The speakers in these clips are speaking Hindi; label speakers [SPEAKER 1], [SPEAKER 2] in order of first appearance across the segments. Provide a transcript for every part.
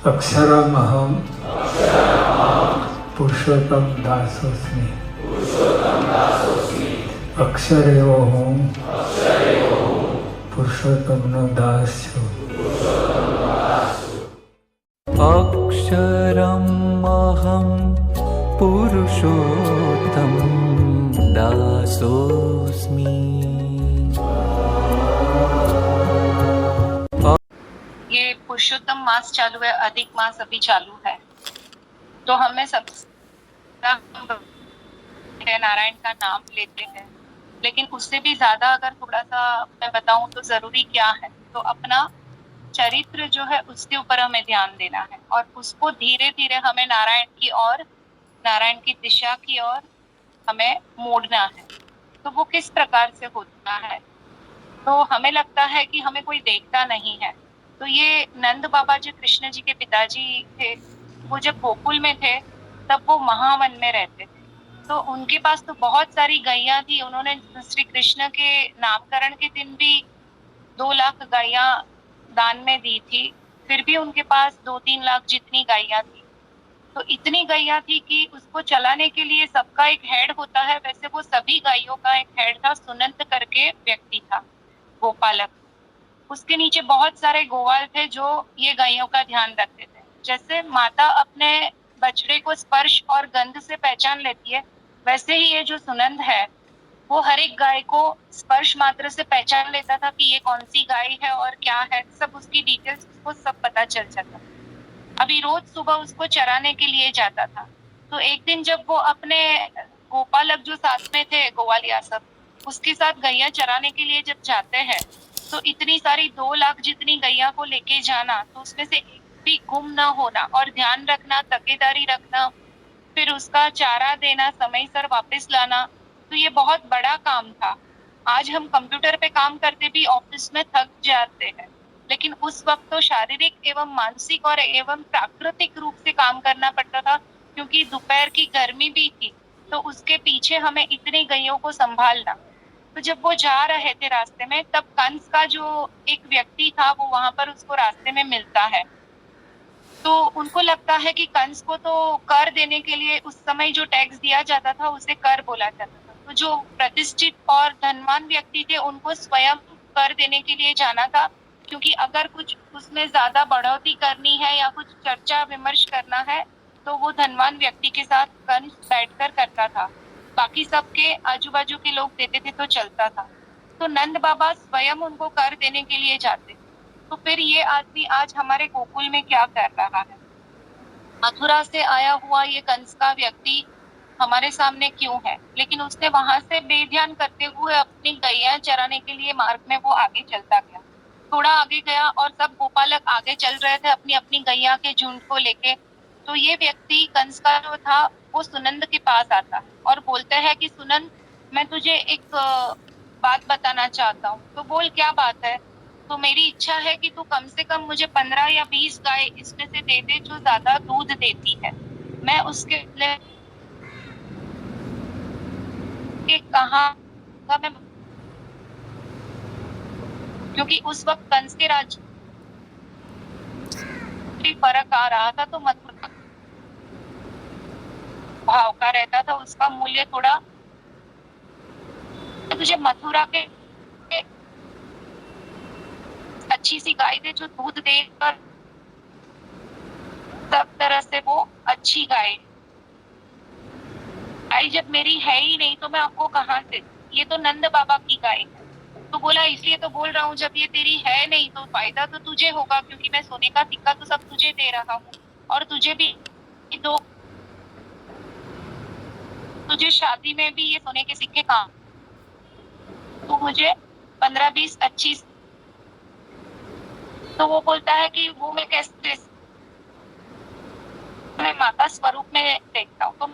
[SPEAKER 1] अक्षरमहं पुरुषोत्तम दासोस्मि। अक्षर एवो हूँ, पुरुषोत्तम नो दास छूं।
[SPEAKER 2] अक्षरमहं पुरुषोत्तम दासोस्मि।
[SPEAKER 3] ये पुरुषोत्तम मास चालू है, अधिक मास अभी चालू है, तो हमें सब नारायण का नाम लेते हैं, लेकिन उससे भी ज्यादा अगर थोड़ा सा मैं बताऊं तो जरूरी क्या है, तो अपना चरित्र जो है उसके ऊपर हमें ध्यान देना है और उसको धीरे धीरे हमें नारायण की ओर, नारायण की दिशा की ओर हमें मोड़ना है। तो वो किस प्रकार से होता है, तो हमें लगता है कि हमें कोई देखता नहीं है। तो ये नंद बाबा जो कृष्ण जी के पिताजी थे, वो जब गोकुल में थे तब वो महावन में रहते थे, तो उनके पास तो बहुत सारी गैया थी। उन्होंने श्री कृष्ण के नामकरण के दिन भी 2 लाख गैया दान में दी थी, फिर भी उनके पास 2-3 लाख जितनी गैया थी। तो इतनी गैया थी कि उसको चलाने के लिए सबका एक हेड होता है, वैसे वो सभी गायों का एक हेड था, सुनंत करके व्यक्ति था, गोपालक। उसके नीचे बहुत सारे गोवाल थे जो ये गायों का ध्यान रखते थे। जैसे माता अपने बछड़े को स्पर्श और गंध से पहचान लेती है, वैसे ही ये जो सुनंद है वो हर एक गाय को स्पर्श मात्र से पहचान लेता था कि ये कौन सी गाय है और क्या है, सब उसकी डिटेल्स उसको सब पता चल जाता। अभी रोज सुबह उसको चराने के लिए जाता था। तो एक दिन जब वो अपने गोपालक जो साथ में थे, गोवालिया सब, उसके साथ गैया चराने के लिए जब जाते हैं, तो इतनी सारी 2 लाख जितनी गैया को लेके जाना, तो उसमें से एक भी गुम ना होना और ध्यान रखना, तकेदारी रखना, फिर उसका चारा देना, समय सर वापस लाना, तो ये बहुत बड़ा काम था। आज हम कंप्यूटर पे काम करते भी ऑफिस में थक जाते हैं, लेकिन उस वक्त तो शारीरिक एवं मानसिक और एवं प्राकृतिक रूप से काम करना पड़ता था, क्योंकि दोपहर की गर्मी भी थी, तो उसके पीछे हमें इतनी गैयों को संभालना। तो जब वो जा रहे थे रास्ते में, तब कंस का जो एक व्यक्ति था वो वहां पर उसको रास्ते में मिलता है। तो उनको लगता है कि कंस को तो कर देने के लिए उस समय जो टैक्स दिया जाता था उसे कर बोला जाता था। तो जो प्रतिष्ठित और धनवान व्यक्ति थे उनको स्वयं कर देने के लिए जाना था, क्योंकि अगर कुछ उसमें ज्यादा बढ़ोतरी करनी है या कुछ चर्चा विमर्श करना है तो वो धनवान व्यक्ति के साथ कंस बैठकर करता था, बाकी सबके आजू बाजू के लोग देते थे तो चलता था। तो नंद बाबा स्वयं उनको कर देने के लिए जाते। तो फिर ये आदमी आज हमारे गोकुल में क्या कर रहा है? मथुरा से आया हुआ ये कंस का व्यक्ति हमारे सामने क्यों है? लेकिन उसने वहां से बेध्यान करते हुए अपनी गैया चराने के लिए मार्ग में वो आगे चलता गया। थोड़ा आगे गया और सब गोपालक आगे चल रहे थे अपनी अपनी गैया के झुंड को लेके। तो ये व्यक्ति कंस का जो था वो सुनंद के पास आता है और बोलते हैं कि सुनंद, मैं तुझे एक बात बताना चाहता हूँ। तो बोल, क्या बात है? तो मेरी इच्छा है कि तू कम से कम मुझे 15 या 20 गाय इसमें से दे दे जो ज्यादा दूध देती है। मैं उसके लिए कहा मैं, क्योंकि उस वक्त कंस के राज्य फर्क आ रहा था, तो मथुरा भाव का रहता था, उसका मूल्य थोड़ा। तुझे मथुरा के अच्छी सी गाय दे जो दूध दे, और सब तरह से वो अच्छी गाय। गाय जब मेरी है ही नहीं तो मैं आपको कहाँ से? ये तो नंद बाबा की गाय है। तो बोला, इसलिए तो बोल रहा हूँ, जब ये तेरी है नहीं तो फायदा तो तुझे होगा, क्योंकि मैं सोने का सिक्का तो सब तुझे दे रहा हूँ और तुझे भी दो, तुझे शादी में भी ये सोने के सिक्के काम, तो मुझे 15-20 अच्छी। तो वो बोलता है कि वो मैं कैसे, मैं माता स्वरूप में देखता हूँ, तो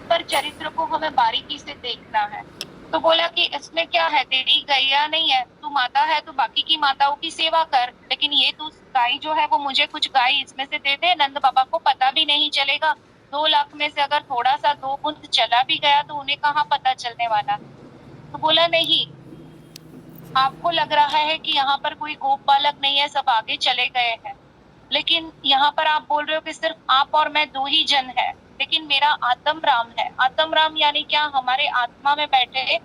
[SPEAKER 3] पर चरित्र को हमें बारीकी से देखना है। तो बोला कि इसमें क्या है, तेरी गैया नहीं है, तू माता है तो बाकी की माताओं की सेवा कर, लेकिन ये तू गाय जो है वो मुझे कुछ गाय इसमें से दे दे, नंद बाबा को पता भी नहीं चलेगा। 2 लाख में से अगर थोड़ा सा 2 बूंद चला भी गया तो उन्हें कहाँ पता चलने वाला। तो बोला नहीं, आपको लग रहा है कि यहाँ पर कोई गोप बालक नहीं है, सब आगे चले गए हैं, लेकिन यहाँ पर आप बोल रहे हो कि सिर्फ आप और मैं दो ही जन है, लेकिन मेरा आत्म राम है। आत्म राम यानी क्या? हमारे आत्मा में बैठे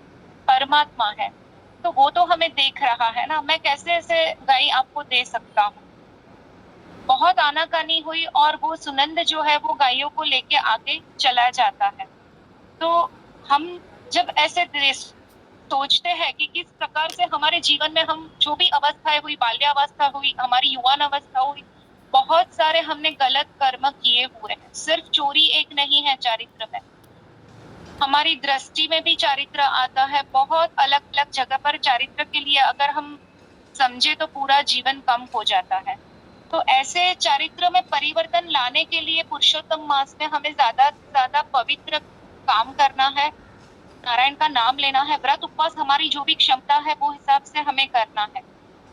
[SPEAKER 3] परमात्मा है, तो वो तो हमें देख रहा है ना। मैं कैसे ऐसे गाय आपको दे सकता हूँ? बहुत आनाकानी हुई और वो सुनंद जो है वो गायों को लेके आगे चला जाता है। तो हम जब ऐसे सोचते हैं कि किस प्रकार से हमारे जीवन में हम जो भी अवस्थाएं हुई, बाल्यावस्था हुई, हमारी युवान अवस्था हुई, बहुत सारे हमने गलत कर्म किए हुए हैं। सिर्फ चोरी एक नहीं है चारित्र में, हमारी दृष्टि में भी चारित्र आता है। बहुत अलग अलग जगह पर चारित्र के लिए अगर हम समझे तो पूरा जीवन कम हो जाता है। तो ऐसे चारित्र में परिवर्तन लाने के लिए पुरुषोत्तम मास में हमें ज्यादा से ज्यादा पवित्र काम करना है, नारायण का नाम लेना है, व्रत उपवास हमारी जो भी क्षमता है वो हिसाब से हमें करना है।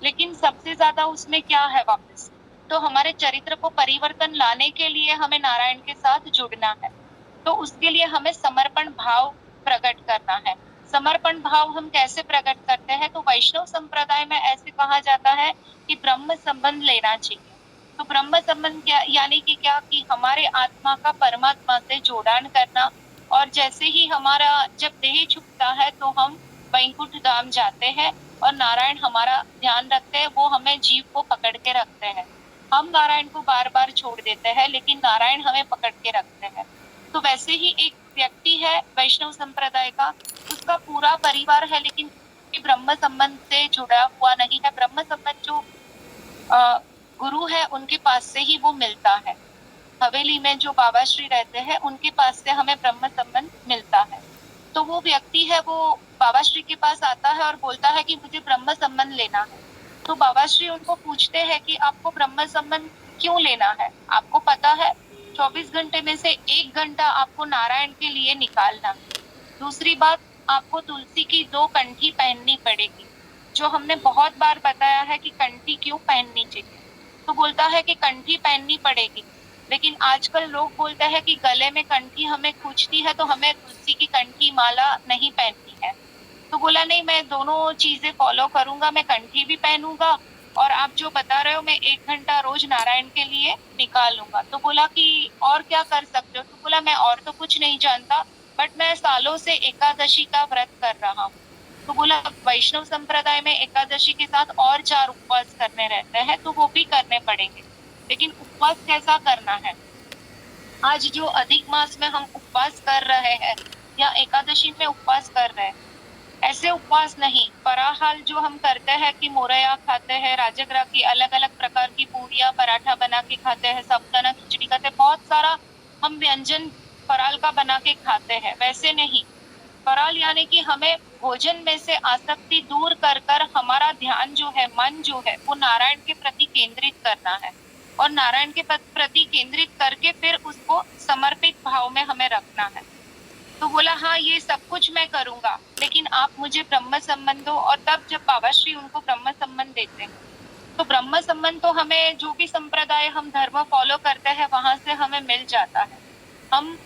[SPEAKER 3] लेकिन सबसे ज्यादा उसमें क्या है वापस, तो हमारे चरित्र को परिवर्तन लाने के लिए हमें नारायण के साथ जुड़ना है। तो उसके लिए हमें समर्पण भाव प्रकट करना है। समर्पण भाव हम कैसे प्रकट करते हैं? तो वैष्णव संप्रदाय में ऐसे कहा जाता है कि ब्रह्म संबंध लेना चाहिए। तो ब्रह्म संबंध क्या यानी कि क्या? कि हमारे आत्मा का परमात्मा से जोड़ान करना, और जैसे ही हमारा जब देह छूटता है तो हम वैकुंठ धाम जाते हैं और नारायण हमारा ध्यान रखते हैं, वो हमें जीव को पकड़ के रखते हैं। हम नारायण को बार बार छोड़ देते हैं, लेकिन नारायण हमें पकड़ के रखते हैं। तो वैसे ही एक व्यक्ति है वैष्णव संप्रदाय का, उसका पूरा परिवार है, लेकिन ब्रह्म संबंध से जुड़ा हुआ नहीं है। ब्रह्म संबंध जो गुरु है उनके पास से ही वो मिलता है। हवेली में जो बाबा श्री रहते हैं उनके पास से हमें ब्रह्म संबंध मिलता है। तो वो व्यक्ति है, वो बाबा श्री के पास आता है और बोलता है कि मुझे ब्रह्म संबंध लेना है। तो बाबा श्री उनको पूछते हैं कि आपको ब्रह्म संबंध क्यों लेना है? आपको पता है 24 घंटे में से 1 घंटा आपको नारायण के लिए निकालना है। दूसरी बात, आपको तुलसी की 2 कंठी पहननी पड़ेगी, जो हमने बहुत बार बताया है कि कंठी क्यों पहननी चाहिए। तो बोलता है कि कंठी पहननी पड़ेगी, लेकिन आजकल लोग बोलते हैं कि गले में कंठी हमें खींचती है तो हमें तुलसी की कंठी माला नहीं पहननी है। तो बोला नहीं, मैं दोनों चीजें फॉलो करूंगा, मैं कंठी भी पहनूंगा और आप जो बता रहे हो मैं 1 घंटा रोज नारायण के लिए निकाल लूंगा। तो बोला कि और क्या कर सकते हो? तो बोला मैं और तो कुछ नहीं जानता, बट मैं सालों से एकादशी का व्रत कर रहा हूँ। तो बोला वैष्णव संप्रदाय में एकादशी के साथ और 4 उपवास करने रहते हैं, तो वो भी करने पड़ेंगे। लेकिन उपवास कैसा करना है? आज जो अधिक मास में हम उपवास कर रहे हैं या एकादशी में उपवास कर रहे हैं, ऐसे उपवास नहीं। फराहाल जो हम करते हैं कि मोरया खाते हैं, राजगरा की अलग अलग प्रकार की पूरियां पराठा बना के खाते हैं, साबुदाना खिचड़ी खाते हैं, बहुत सारा हम व्यंजन फराल का बना के खाते हैं, वैसे नहीं। फराल यानी कि हमें भोजन में से आसक्ति दूर कर कर हमारा ध्यान जो है, मन जो है, वो नारायण के प्रति केंद्रित करना है, और नारायण के प्रति केंद्रित करके फिर उसको समर्पित भाव में हमें रखना है। तो बोला हाँ ये सब कुछ मैं करूंगा, लेकिन आप मुझे ब्रह्म संबंध दो। और तब जब बाबा श्री उनको ब्रह्म संबंध देते हैं, तो ब्रह्म संबंध तो हमें जो भी संप्रदाय हम धर्म फॉलो करते हैं वहां से हमें मिल जाता है। हम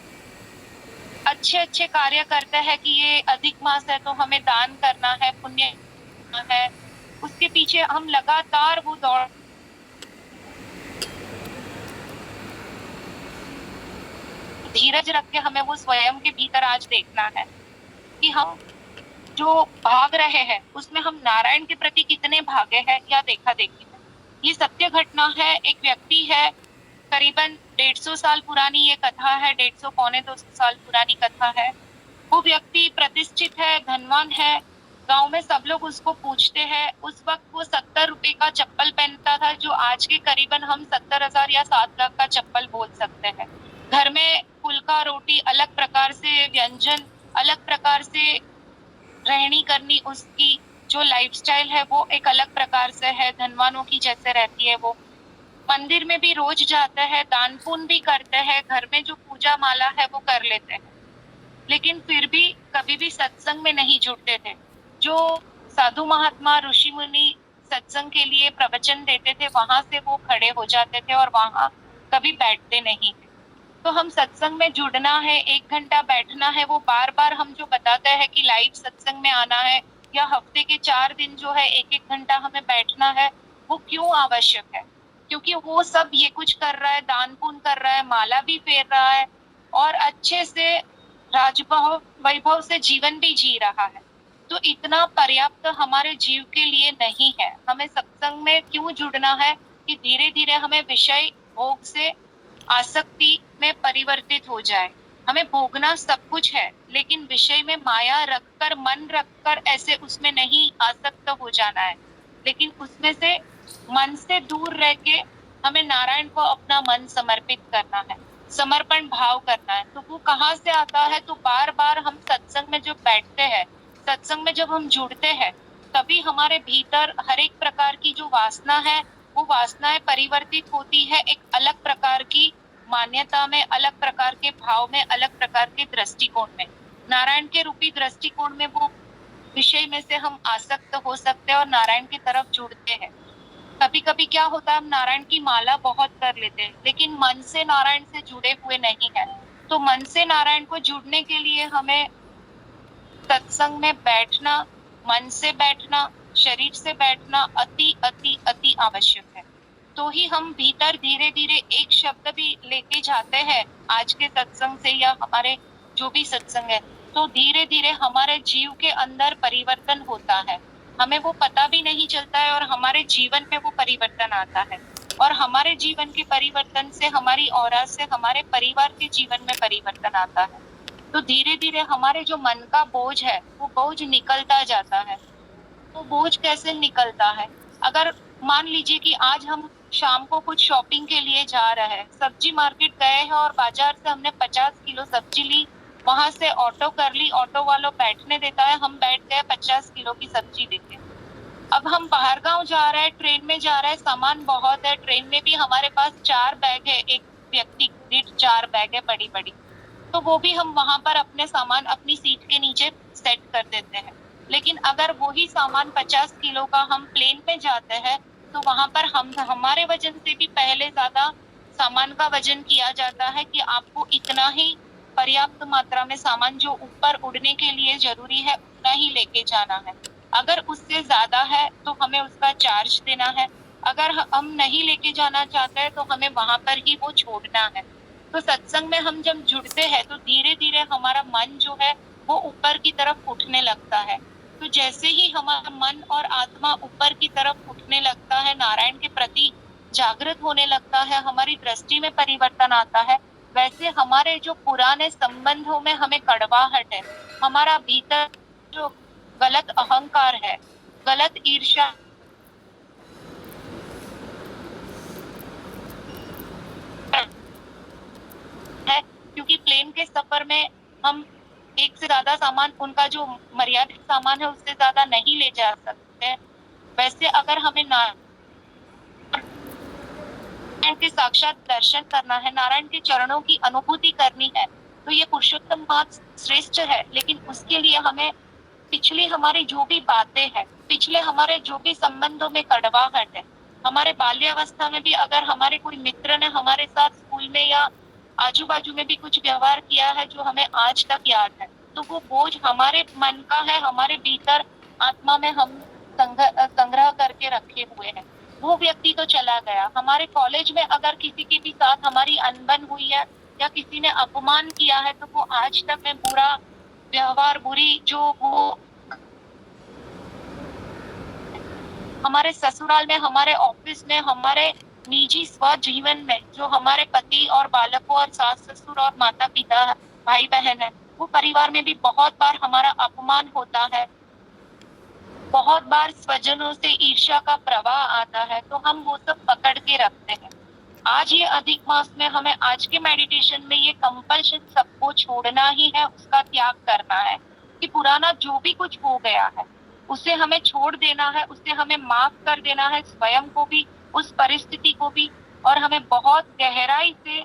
[SPEAKER 3] अच्छे अच्छे कार्य करते हैं कि ये अधिक मास है तो हमें दान करना है, पुण्य है, उसके पीछे हम लगातार वो दौड़ धीरज रख के हमें वो स्वयं के भीतर आज देखना है कि हम जो भाग रहे हैं उसमें हम नारायण के प्रति कितने भागे हैं या देखा देखी है। ये सत्य घटना है। एक व्यक्ति है, करीबन 150 साल पुरानी ये कथा है, 150 पौने 200 साल पुरानी कथा है। वो व्यक्ति प्रतिष्ठित है, धनवान है, गांव में सब लोग उसको पूछते हैं। उस वक्त वो 70 रुपए का चप्पल पहनता था, जो आज के करीबन हम 70,000 या 7 लाख का चप्पल बोल सकते हैं। घर में फुल्का रोटी, अलग प्रकार से व्यंजन, अलग प्रकार से रहनी करनी, उसकी जो लाइफस्टाइल है वो एक अलग प्रकार से है, धनवानों की जैसे रहती है। वो मंदिर में भी रोज जाते हैं, दान पुण्य भी करते हैं, घर में जो पूजा माला है वो कर लेते हैं, लेकिन फिर भी कभी भी सत्संग में नहीं जुड़ते थे। जो साधु महात्मा ऋषि मुनि सत्संग के लिए प्रवचन देते थे वहां से वो खड़े हो जाते थे और वहां कभी बैठते नहीं थे। तो हम सत्संग में जुड़ना है, 1 घंटा बैठना है, वो बार बार हम जो बताते हैं कि लाइव सत्संग में आना है, या हफ्ते के 4 दिन जो है 1-1 घंटा हमें बैठना है, वो क्यों आवश्यक है? क्योंकि वो सब ये कुछ कर रहा है, दान पुण्य कर रहा है, माला भी फेर रहा है और अच्छे से राजभव वैभव से जीवन भी जी रहा है। तो इतना पर्याप्त हमारे जीव के लिए नहीं है। हमें सत्संग में क्यों जुड़ना है कि धीरे धीरे हमें विषय भोग से आसक्ति में परिवर्तित हो जाए। हमें भोगना सब कुछ है, लेकिन विषय में माया रखकर, मन रखकर ऐसे उसमें नहीं आसक्त हो जाना है, लेकिन उसमें से मन से दूर रह के हमें नारायण को अपना मन समर्पित करना है, समर्पण भाव करना है। तो वो कहाँ से आता है? तो बार बार हम सत्संग में जब बैठते हैं, सत्संग में जब हम जुड़ते हैं, तभी हमारे भीतर हर एक प्रकार की जो वासना है, वो वासनाएं परिवर्तित होती है एक अलग प्रकार की मान्यता में, अलग प्रकार के भाव में, अलग प्रकार के दृष्टिकोण में। नारायण के रूपी दृष्टिकोण में वो विषय में से हम आसक्त हो सकते हैं और नारायण की तरफ जुड़ते हैं। कभी कभी क्या होता है, हम नारायण की माला बहुत कर लेते हैं, लेकिन मन से नारायण से जुड़े हुए नहीं है। तो मन से नारायण को जुड़ने के लिए हमें सत्संग में बैठना, मन से बैठना, शरीर से बैठना अति अति अति आवश्यक है। तो ही हम भीतर धीरे धीरे एक शब्द भी लेके जाते हैं आज के सत्संग से या हमारे जो भी सत्संग है, तो धीरे धीरे हमारे जीव के अंदर परिवर्तन होता है। हमें वो पता भी नहीं चलता है और हमारे जीवन में वो परिवर्तन आता है। और हमारे जीवन के परिवर्तन से, हमारी औरा से, हमारे परिवार के जीवन में परिवर्तन आता है। तो धीरे धीरे हमारे जो मन का बोझ है, वो बोझ निकलता जाता है। तो बोझ कैसे निकलता है? अगर मान लीजिए कि आज हम शाम को कुछ शॉपिंग के लिए जा रहे हैं, सब्जी मार्केट गए हैं और बाजार से हमने 50 किलो सब्जी ली, वहां से ऑटो कर ली, ऑटो वालों बैठने देता है, हम बैठ गए 50 किलो की सब्जी लेके। अब हम बाहर गांव जा रहे हैं, ट्रेन में जा रहे हैं, सामान बहुत है, ट्रेन में भी हमारे पास 4 बैग है, एक व्यक्ति दीठ 4 बैग है बड़ी बड़ी। तो वो भी हम वहां पर अपने सामान अपनी सीट के नीचे सेट कर देते हैं। लेकिन अगर वही सामान 50 किलो का हम प्लेन में जाते हैं, तो वहां पर हम हमारे वजन से भी पहले ज्यादा सामान का वजन किया जाता है कि आपको इतना ही पर्याप्त मात्रा में सामान जो ऊपर उड़ने के लिए जरूरी है उतना ही लेके जाना है। अगर उससे ज्यादा है तो हमें उसका चार्ज देना है। अगर हम नहीं लेके जाना चाहते हैं तो हमें वहां पर ही वो छोड़ना है। तो सत्संग में हम जब जुड़ते हैं तो धीरे धीरे हमारा मन जो है वो ऊपर की तरफ उठने लगता है। तो जैसे ही हमारा मन और आत्मा ऊपर की तरफ उठने लगता है, नारायण के प्रति जागृत होने लगता है, हमारी दृष्टि में परिवर्तन आता है, वैसे हमारे जो पुराने संबंधों में हमें कड़वाहट है, हमारा भीतर जो गलत अहंकार है, गलत ईर्ष्या है, क्योंकि प्लेन के सफर में हम एक से ज्यादा सामान, उनका जो मर्यादित सामान है उससे ज्यादा नहीं ले जा सकते। वैसे अगर हमें नारायण के साक्षात दर्शन करना है, नारायण के चरणों की अनुभूति करनी है, तो ये पुरुषोत्तम मार्ग श्रेष्ठ है। लेकिन उसके लिए हमें पिछली हमारी जो भी बातें हैं, पिछले हमारे जो भी संबंधों में कड़वाहट है, हमारे बाल्यावस्था में भी अगर हमारे कोई मित्र ने हमारे साथ स्कूल में या आजू बाजू में भी कुछ व्यवहार किया है जो हमें आज तक याद है, तो वो बोझ हमारे मन का है, हमारे भीतर आत्मा में हम संग्रह करके रखे हुए हैं। वो व्यक्ति तो चला गया। हमारे कॉलेज में अगर किसी के भी साथ हमारी अनबन हुई है या किसी ने अपमान किया है, तो वो आज तक में बुरा व्यवहार, बुरी जो वो हमारे ससुराल में, हमारे ऑफिस में, हमारे निजी स्व जीवन में जो हमारे पति और बालकों और सास ससुर और माता पिता भाई बहन है, वो परिवार में भी बहुत बार हमारा अपमान होता है, बहुत बार स्वजनों से ईर्ष्या का प्रवाह आता है, तो हम वो सब पकड़ के रखते हैं। आज ये अधिक मास में हमें आज के मेडिटेशन में ये कंपल्शन सबको छोड़ना ही है, उसका त्याग करना है कि पुराना जो भी कुछ हो गया है उसे हमें छोड़ देना है, उसे हमें माफ कर देना है, स्वयं को भी, उस परिस्थिति को भी, और हमें बहुत गहराई से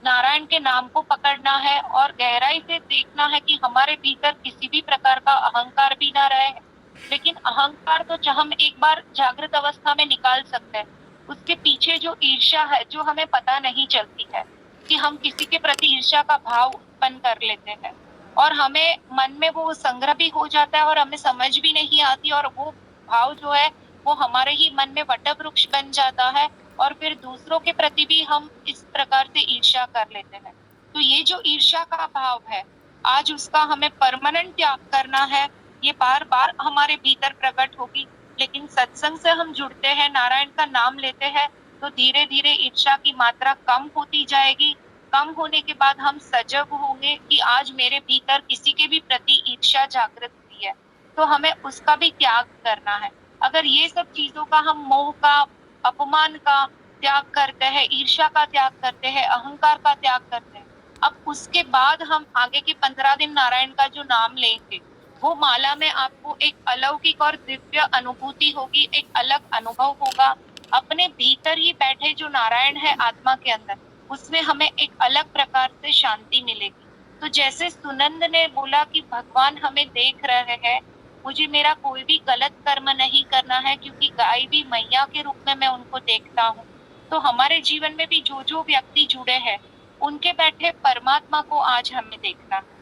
[SPEAKER 3] नारायण के नाम को पकड़ना है और गहराई से देखना है कि हमारे भीतर किसी भी प्रकार का अहंकार भी ना रहे। लेकिन अहंकार तो हम एक बार जागृत अवस्था में निकाल सकते हैं, उसके पीछे जो ईर्ष्या है जो हमें पता नहीं चलती है कि हम किसी के प्रति ईर्ष्या का भाव उत्पन्न कर लेते हैं, और हमें मन में वो संग्रह भी हो जाता है और हमें समझ भी नहीं आती, और वो भाव जो है वो हमारे ही मन में वट वृक्ष बन जाता है, और फिर दूसरों के प्रति भी हम इस प्रकार से ईर्ष्या कर लेते हैं। तो ये जो ईर्ष्या का भाव है, आज उसका हमें परमानेंट त्याग करना है। ये बार बार हमारे भीतर प्रकट होगी, लेकिन सत्संग से हम जुड़ते हैं, नारायण का नाम लेते हैं, तो धीरे धीरे ईर्ष्या की मात्रा कम होती जाएगी। कम होने के बाद हम सजग होंगे कि आज मेरे भीतर किसी के भी प्रति ईर्ष्या जागृत हुई है, तो हमें उसका भी त्याग करना है। अगर ये सब चीजों का हम मोह का, अपमान का त्याग करते हैं, ईर्ष्या का त्याग करते हैं, अहंकार का त्याग करते हैं, अब उसके बाद हम आगे के 15 दिन नारायण का जो नाम लेंगे, वो माला में आपको एक अलौकिक और दिव्य अनुभूति होगी, एक अलग अनुभव होगा। अपने भीतर ही बैठे जो नारायण है आत्मा के अंदर, उसमें हमें एक अलग प्रकार से शांति मिलेगी। तो जैसे सुनंद ने बोला कि भगवान हमें देख रहे हैं, मुझे मेरा कोई भी गलत कर्म नहीं करना है, क्योंकि गाय भी मैया के रूप में मैं उनको देखता हूँ। तो हमारे जीवन में भी जो जो व्यक्ति जुड़े हैं, उनके बैठे परमात्मा को आज हमें देखना है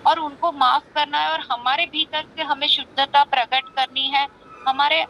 [SPEAKER 3] और उनको माफ करना है, और हमारे भीतर से हमें शुद्धता प्रकट करनी है। हमारे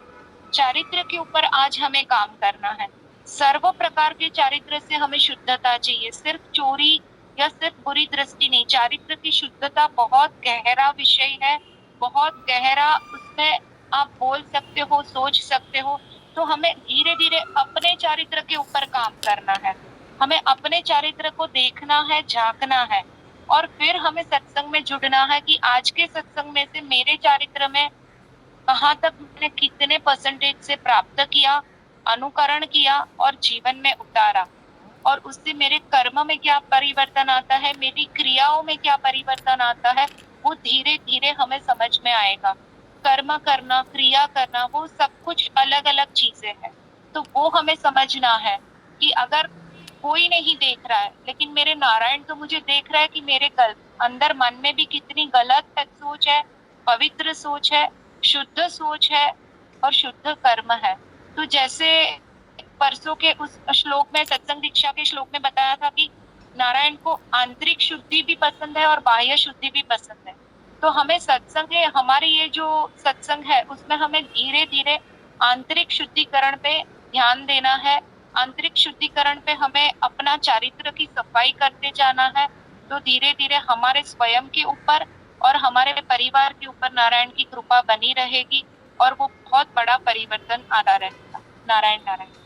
[SPEAKER 3] चारित्र के ऊपर आज हमें काम करना है। सर्व प्रकार के चारित्र से हमें शुद्धता चाहिए, सिर्फ चोरी या सिर्फ बुरी दृष्टि नहीं। चारित्र की शुद्धता बहुत गहरा विषय है, बहुत गहरा, उसमें आप बोल सकते हो, सोच सकते हो। तो हमें धीरे धीरे अपने चारित्र के ऊपर काम करना है, हमें अपने चारित्र को देखना है, झांकना है, और फिर हमें सत्संग में जुड़ना है कि आज के सत्संग में से मेरे चारित्र में कहाँ तक मैंने कितने परसेंटेज से प्राप्त किया, अनुकरण किया और जीवन में उतारा, और उससे मेरे कर्म में क्या परिवर्तन आता है, मेरी क्रियाओं में क्या परिवर्तन आता है, वो धीरे धीरे हमें समझ में आएगा। कर्म करना, क्रिया करना, वो सब कुछ अलग अलग चीजें हैं। तो वो हमें समझना है कि अगर कोई नहीं देख रहा है, लेकिन मेरे नारायण तो मुझे देख रहा है कि मेरे अंदर मन में भी कितनी गलत सोच है, पवित्र सोच है, शुद्ध सोच है और शुद्ध कर्म है। तो जैसे परसों के उस श्लोक में, सत्संग दीक्षा के श्लोक में बताया था कि नारायण को आंतरिक शुद्धि भी पसंद है और बाह्य शुद्धि भी पसंद है। तो हमें सत्संग है, हमारे ये जो सत्संग है, उसमें हमें धीरे धीरे आंतरिक शुद्धिकरण पे ध्यान देना है। आंतरिक शुद्धिकरण पे हमें अपना चारित्र की सफाई करते जाना है। तो धीरे धीरे हमारे स्वयं के ऊपर और हमारे परिवार के ऊपर नारायण की कृपा बनी रहेगी और वो बहुत बड़ा परिवर्तन आता रहेगा। नारायण नारायण।